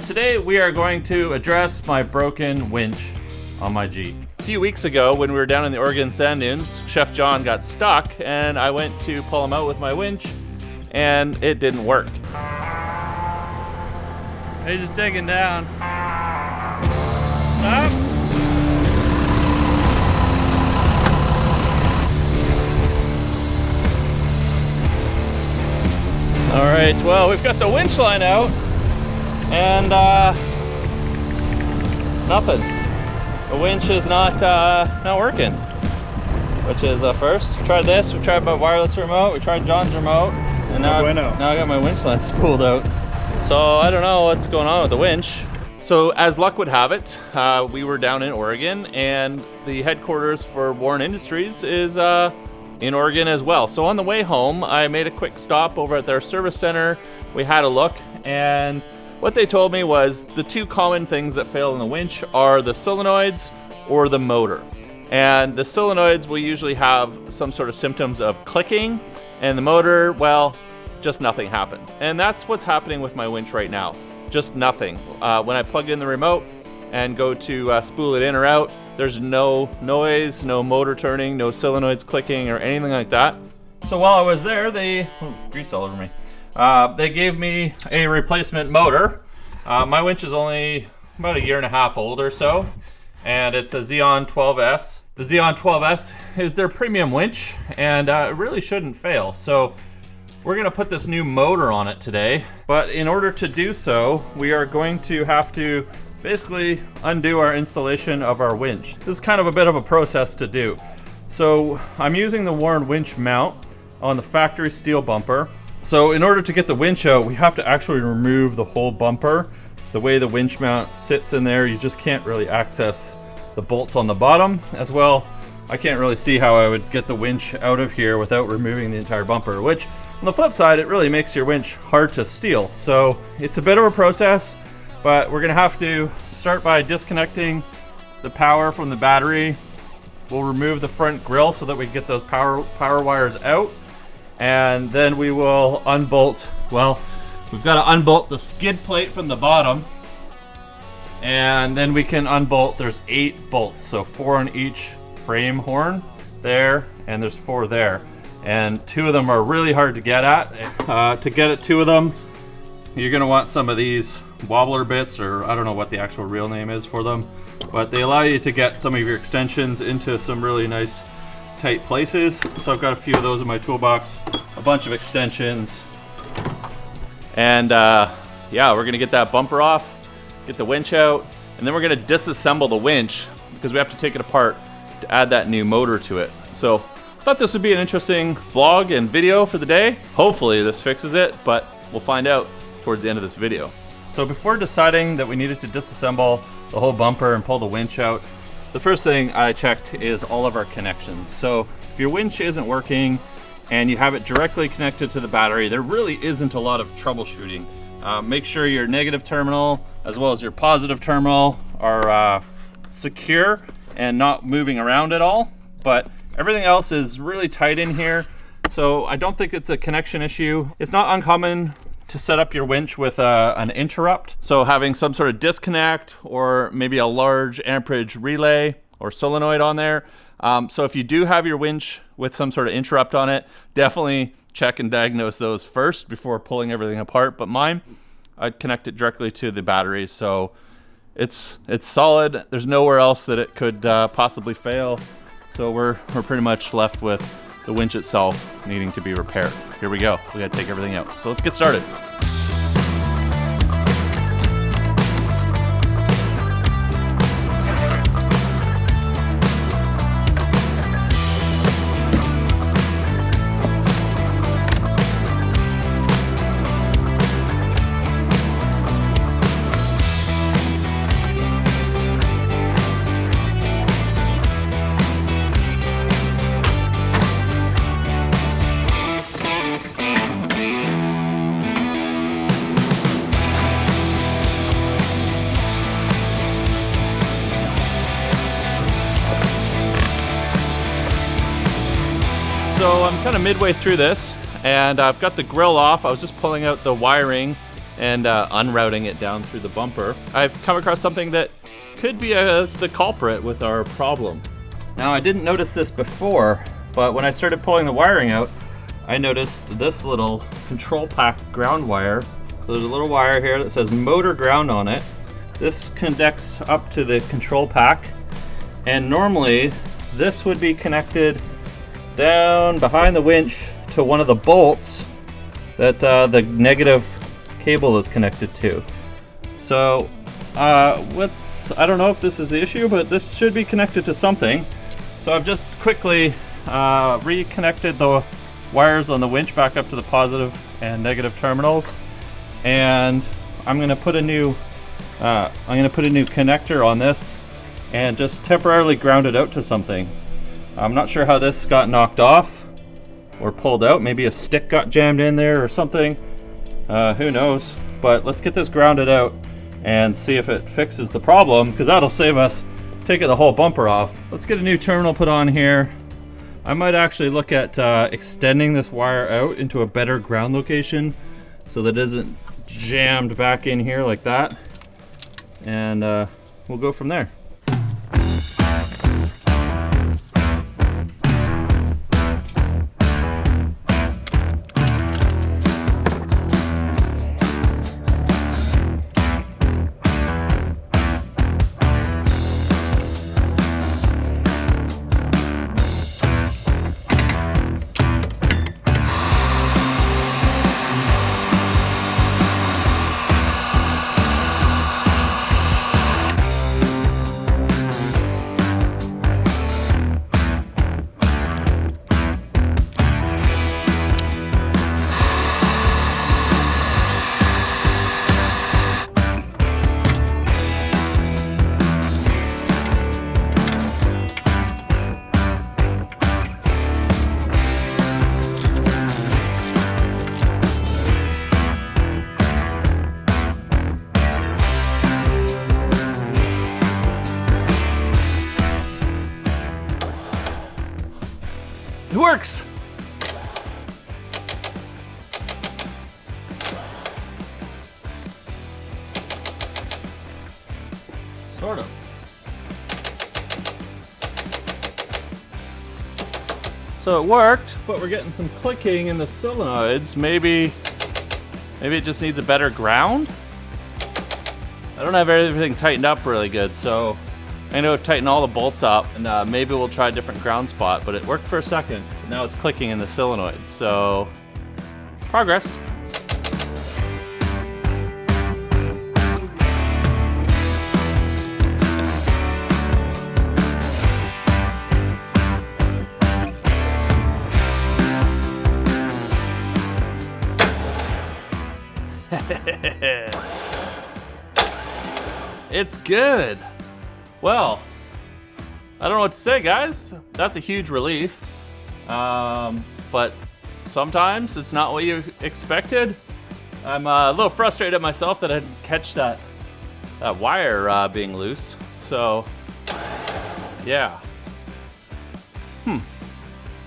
Today we are going to address my broken winch on my Jeep. A few weeks ago when we were down in the Oregon sand dunes, Chef John got stuck and I went to pull him out with my winch and it didn't work. He's just digging down. Stop. All right, well, we've got the winch line out and nothing. The winch is not working, which is first. We tried this, we tried my wireless remote, we tried John's remote, and now I got my winch line spooled out. So I don't know what's going on with the winch. So as luck would have it, we were down in Oregon and the headquarters for Warren Industries is in Oregon as well. So on the way home, I made a quick stop over at their service center. We had a look, and what they told me was the two common things that fail in the winch are the solenoids or the motor. And the solenoids will usually have some sort of symptoms of clicking, and the motor, well, just nothing happens. And that's what's happening with my winch right now. Just nothing. When I plug in the remote and go to spool it in or out, there's no noise, no motor turning, no solenoids clicking or anything like that. So while I was there, grease all over me. They gave me a replacement motor. My winch is only about 1.5 years old or so, and it's a Zeon 12S. The Zeon 12S is their premium winch, and it really shouldn't fail. So we're gonna put this new motor on it today, but in order to do so, we are going to have to basically undo our installation of our winch. This is kind of a bit of a process to do. So I'm using the Warren winch mount on the factory steel bumper. So in order to get the winch out, we have to actually remove the whole bumper. The way the winch mount sits in there, you just can't really access the bolts on the bottom. As well, I can't really see how I would get the winch out of here without removing the entire bumper, which on the flip side, it really makes your winch hard to steal. So it's a bit of a process, but we're gonna have to start by disconnecting the power from the battery. We'll remove the front grille so that we can get those power wires out. And then we will unbolt, well, we've got to unbolt the skid plate from the bottom. And then we can unbolt, there's 8 bolts, so 4 on each frame horn there, and there's 4 there. And 2 of them are really hard to get at. To get at 2 of them, you're gonna want some of these wobbler bits, or I don't know what the actual real name is for them, but they allow you to get some of your extensions into some really nice tight places. So I've got a few of those in my toolbox, a bunch of extensions, and yeah, we're gonna get that bumper off, get the winch out, and then we're gonna disassemble the winch because we have to take it apart to add that new motor to it. So I thought this would be an interesting vlog and video for the day. Hopefully this fixes it, but we'll find out towards the end of this video. So before deciding that we needed to disassemble the whole bumper and pull the winch out, the first thing I checked is all of our connections. So if your winch isn't working and you have it directly connected to the battery, there really isn't a lot of troubleshooting. Make sure your negative terminal as well as your positive terminal are secure and not moving around at all, but everything else is really tight in here. So I don't think it's a connection issue. It's not uncommon to set up your winch with an interrupt. So having some sort of disconnect or maybe a large amperage relay or solenoid on there. So if you do have your winch with some sort of interrupt on it, definitely check and diagnose those first before pulling everything apart. But mine, I'd connect it directly to the battery. So it's solid. There's nowhere else that it could possibly fail. So we're pretty much left with the winch itself needing to be repaired. Here we go. We gotta take everything out. So let's get started. So I'm kind of midway through this, and I've got the grill off. I was just pulling out the wiring and unrouting it down through the bumper, I've come across something that could be the culprit with our problem. Now, I didn't notice this before, but when I started pulling the wiring out, I noticed this little control pack ground wire. So there's a little wire here that says motor ground on it. This connects up to the control pack, and normally this would be connected down behind the winch to one of the bolts that the negative cable is connected to. So I don't know if this is the issue, but this should be connected to something. So I've just quickly reconnected the wires on the winch back up to the positive and negative terminals, and I'm going to put a new connector on this and just temporarily ground it out to something. I'm not sure how this got knocked off or pulled out. Maybe a stick got jammed in there or something. Who knows? But let's get this grounded out and see if it fixes the problem, because that'll save us taking the whole bumper off. Let's get a new terminal put on here. I might actually look at extending this wire out into a better ground location so that it isn't jammed back in here like that. And we'll go from there. It works! Sort of. So it worked, but we're getting some clicking in the solenoids. Maybe it just needs a better ground? I don't have everything tightened up really good, so I'm going to tighten all the bolts up, and maybe we'll try a different ground spot, but it worked for a second. Now it's clicking in the solenoids, so progress. It's good. Well, I don't know what to say, guys. That's a huge relief. But sometimes it's not what you expected. I'm a little frustrated at myself that I didn't catch that wire being loose. So, yeah.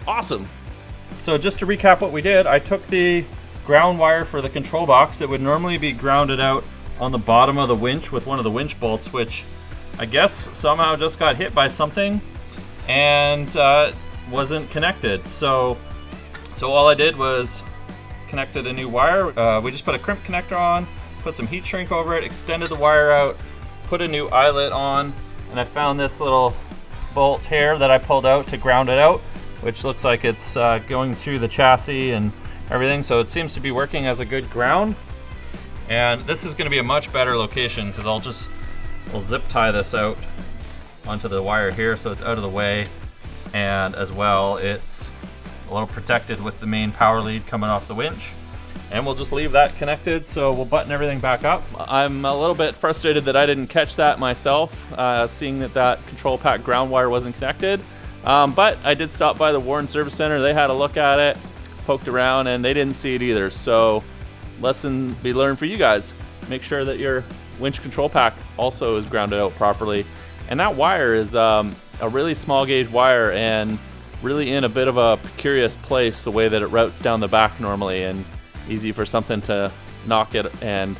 Awesome. So just to recap what we did, I took the ground wire for the control box that would normally be grounded out on the bottom of the winch with one of the winch bolts, which I guess somehow just got hit by something and wasn't connected. So all I did was connected a new wire. We just put a crimp connector on, put some heat shrink over it, extended the wire out, put a new eyelet on, and I found this little bolt here that I pulled out to ground it out, which looks like it's going through the chassis and everything, so it seems to be working as a good ground. And this is going to be a much better location because we'll zip tie this out onto the wire here so it's out of the way, and as well it's a little protected with the main power lead coming off the winch. And we'll just leave that connected, so we'll button everything back up. I'm a little bit frustrated that I didn't catch that myself, seeing that control pack ground wire wasn't connected. But I did stop by the Warren Service Center. They had a look at it, poked around, and they didn't see it either. So lesson be learned for you guys. Make sure that your winch control pack also is grounded out properly. And that wire is a really small gauge wire and really in a bit of a precarious place the way that it routes down the back normally, and easy for something to knock it and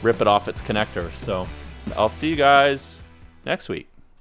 rip it off its connector. So I'll see you guys next week.